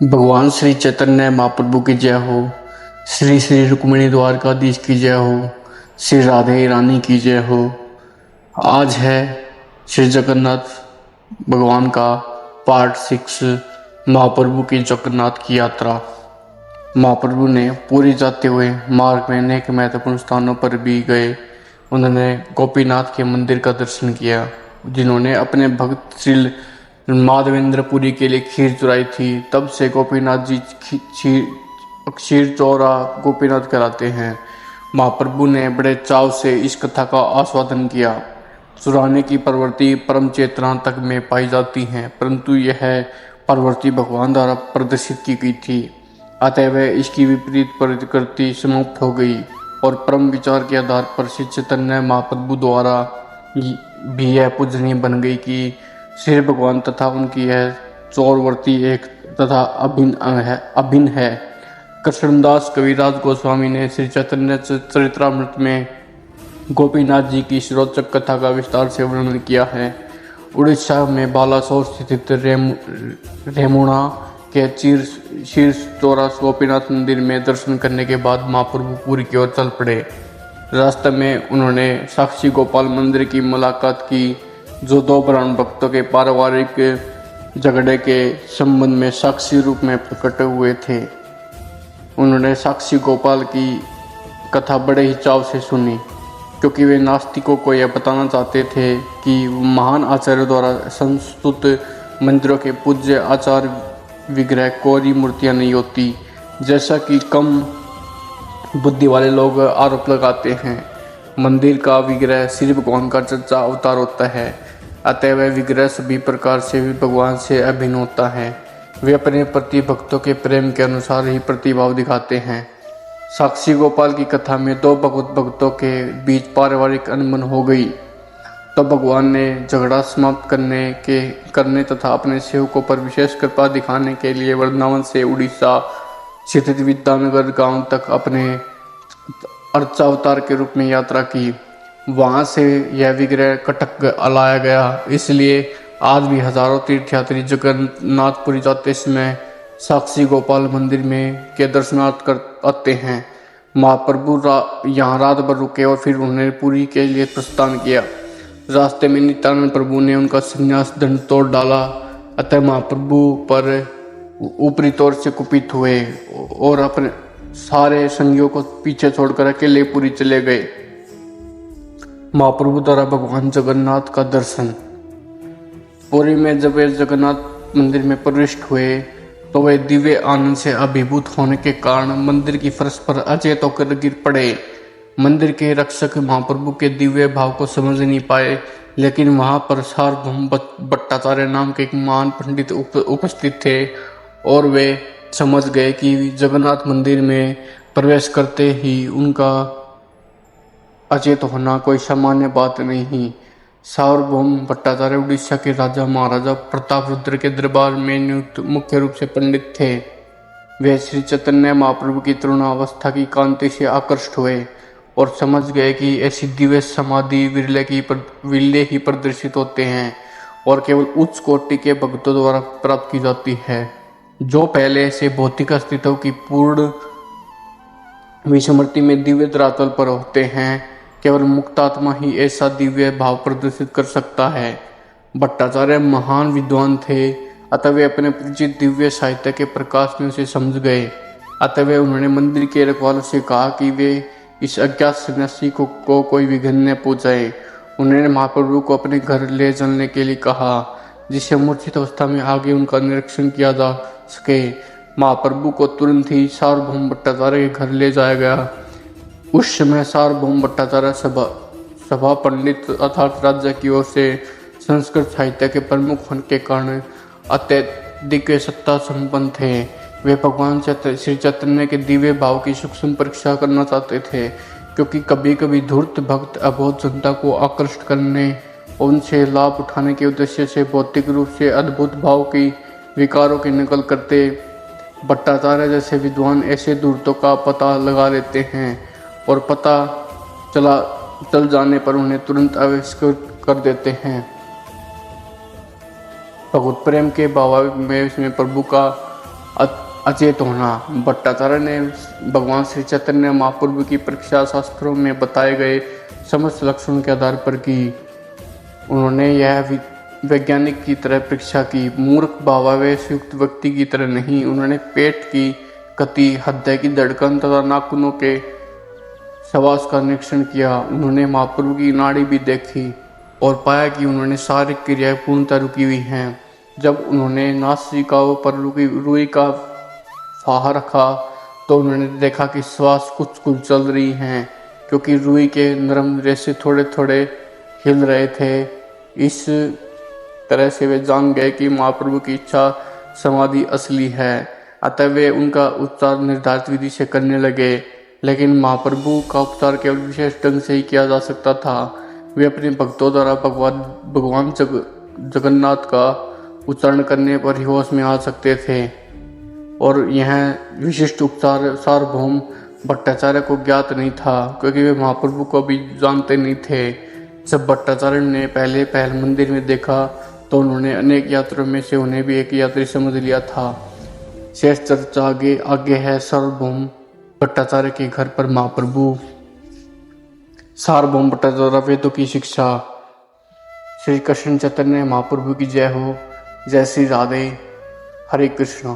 भगवान श्री चैतन्य महाप्रभु की जय हो। श्री श्री रुक्मिणी द्वारकाधीश की जय हो। श्री राधे रानी की जय हो। आज है श्री जगन्नाथ भगवान का पार्ट 6 महाप्रभु की जगन्नाथ की यात्रा। महाप्रभु ने पूरी जाते हुए मार्ग में अनेक महत्वपूर्ण स्थानों पर भी गए। उन्होंने गोपीनाथ के मंदिर का दर्शन किया, जिन्होंने अपने भक्त श्री माधवेंद्रपुरी के लिए खीर चुराई थी। तब से गोपीनाथ जी क्षीर चौरा गोपीनाथ कहलाते हैं। महाप्रभु ने बड़े चाव से इस कथा का आस्वादन किया। चुराने की प्रवृत्ति परम चेतना तक में पाई जाती है, परंतु यह प्रवृत्ति भगवान द्वारा प्रदर्शित की गई थी, अतएव इसकी विपरीत प्रकृति समाप्त हो गई और परम विचार के आधार पर श्री चैतन्य महाप्रभु द्वारा भी यह पूजनीय बन गई कि श्री भगवान तथा उनकी यह चौरवर्ती एक तथा अभिन्न है। कृष्णदास कविराज गोस्वामी ने श्री चैतन्य चरित्रामृत में गोपीनाथ जी की रोचक कथा का विस्तार से वर्णन किया है। उड़ीसा में बालासोर स्थित रेमुणा के शीर्ष चौरा गोपीनाथ मंदिर में दर्शन करने के बाद महाप्रभु पुरी की ओर चल पड़े। रास्ते में उन्होंने साक्षी गोपाल मंदिर की मुलाकात की, जो दो ब्राह्मण भक्तों के पारिवारिक झगड़े के संबंध में साक्षी रूप में प्रकट हुए थे। उन्होंने साक्षी गोपाल की कथा बड़े ही चाव से सुनी, क्योंकि वे नास्तिकों को यह बताना चाहते थे कि महान आचार्यों द्वारा संस्तुत मंदिरों के पूज्य आचार विग्रह कोरी मूर्तियां नहीं होती, जैसा कि कम बुद्धि वाले लोग आरोप लगाते हैं। मंदिर का विग्रह श्री भगवान का सच्चा अवतार होता है, अतः वह विग्रह सभी प्रकार से भी भगवान से अभिन्न होता है। वे अपने प्रति भक्तों के प्रेम के अनुसार ही प्रतिभाव दिखाते हैं। साक्षी गोपाल की कथा में दो भक्तों के बीच पारिवारिक अनबन हो गई, तो भगवान ने झगड़ा समाप्त करने तथा अपने सेवकों पर विशेष कृपा दिखाने के लिए वृंदावन से उड़ीसा स्थित विद्यानगर गांव तक अपने अर्चावतार के रूप में यात्रा की। वहां से यह विग्रह कटक लाया गया। इसलिए आज भी हजारों तीर्थयात्री जगन्नाथपुरी जाते समय साक्षी गोपाल मंदिर में के दर्शनार्थ आते हैं। महाप्रभु यहाँ रात भर रुके और फिर उन्होंने पुरी के लिए प्रस्थान किया। रास्ते में नित्यानंद प्रभु ने उनका संन्यास दंड तोड़ डाला, अतः महाप्रभु पर ऊपरी तौर से कुपित हुए और अपने सारे संगियों को पीछे छोड़कर अकेले पुरी चले गए। महाप्रभु द्वारा भगवान जगन्नाथ का दर्शन। पुरी में जब वे जगन्नाथ मंदिर में प्रविष्ट हुए तो वे दिव्य आनंद से अभिभूत होने के कारण मंदिर की फर्श पर अचेत होकर गिर पड़े। मंदिर के रक्षक महाप्रभु के दिव्य भाव को समझ नहीं पाए, लेकिन वहां पर सार्वभौम भट्टाचार्य नाम के एक महान पंडित उपस्थित थे और वे समझ गए कि जगन्नाथ मंदिर में प्रवेश करते ही उनका अचेत होना कोई सामान्य बात नहीं। सार्वभौम भट्टाचार्य उड़ीसा के राजा महाराजा प्रतापरुद्र के दरबार में नियुक्त मुख्य रूप से पंडित थे। वे श्री चैतन्य महाप्रभु की तरुणावस्था की कांति से आकृष्ट हुए और समझ गए कि ऐसी दिव्य समाधि विरले ही प्रदर्शित होते हैं और केवल उच्च कोटि के भक्तों द्वारा प्राप्त की जाती है, जो पहले से भौतिक अस्तित्व की पूर्ण विस्मृति में दिव्य धरातल पर होते हैं। केवल मुक्तात्मा ही ऐसा दिव्य भाव प्रदर्शित कर सकता है। भट्टाचार्य महान विद्वान थे, अतः वे अपने परिचित दिव्य साहित्य के प्रकाश में उसे समझ गए। अतः वे उन्होंने मंदिर के रखवालों से कहा कि वे इस अज्ञात सन्यासी को कोई विघ्न न पहुंचाए। उन्होंने महाप्रभु को अपने घर ले चलने के लिए कहा, जिससे मूर्छित अवस्था में आगे उनका निरीक्षण किया जा सके। महाप्रभु को तुरंत ही सार्वभौम भट्टाचार्य के घर ले जाया गया। उस समय सार्वभौम भट्टाचार्य सभा पंडित अर्थात राज्य की ओर से संस्कृत साहित्य के प्रमुख होने के कारण अत्यधिक सत्ता संपन्न थे। वे भगवान श्री चैतन्य के दिव्य भाव की सूक्ष्म परीक्षा करना चाहते थे, क्योंकि कभी कभी धूर्त भक्त अबोध जनता को आकृष्ट करने और उनसे लाभ उठाने के उद्देश्य से भौतिक रूप से अद्भुत भाव की विकारों की नकल करते। भट्टाचार्य जैसे विद्वान ऐसे धूर्तों का पता लगा लेते हैं और पता चल जाने पर उन्हें तुरंत आविष्कृत कर देते हैं। भगवत प्रेम के भाव में इसमें प्रभु का अचेत होना। भट्टाचार्य ने भगवान श्री चैतन्य महाप्रभु की परीक्षा शास्त्रों में बताए गए समस्त लक्षणों के आधार पर की। उन्होंने यह वैज्ञानिक की तरह परीक्षा की, मूर्ख भावावेश युक्त व्यक्ति की तरह नहीं। उन्होंने पेट की गति, हृदय की धड़कन तथा नाखूनों के श्वास का निरीक्षण किया। उन्होंने महाप्रभु की नाड़ी भी देखी और पाया कि उन्होंने सारी क्रियाएं पूर्णतः रुकी हुई हैं। जब उन्होंने नासिकाओं पर रुई का फाहा रखा तो उन्होंने देखा कि श्वास कुछ कुछ चल रही हैं, क्योंकि रुई के नरम रेशे थोड़े थोड़े हिल रहे थे। इस तरह से वे जान गए कि महाप्रभु की इच्छा समाधि असली है। अतः वे उनका उपचार निर्धारित विधि से करने लगे। लेकिन महाप्रभु का उपचार केवल विशेष ढंग से ही किया जा सकता था। वे अपने भक्तों द्वारा भगवान जगन्नाथ का उच्चारण करने पर ही होश में आ सकते थे, और यह विशिष्ट उपचार सार्वभौम भट्टाचार्य को ज्ञात नहीं था, क्योंकि वे महाप्रभु को भी जानते नहीं थे। जब भट्टाचार्य ने पहल मंदिर में देखा तो उन्होंने अनेक यात्रियों में से उन्हें भी एक यात्री समझ लिया था। शेष चर्चा आगे है। सार्वभौम भट्टाचार्य के घर पर महाप्रभु। सार्वभौम भट्टाचार्य वेदों की शिक्षा। श्री कृष्ण चैतन्य महाप्रभु की जय हो। जय श्री राधे। हरे कृष्ण।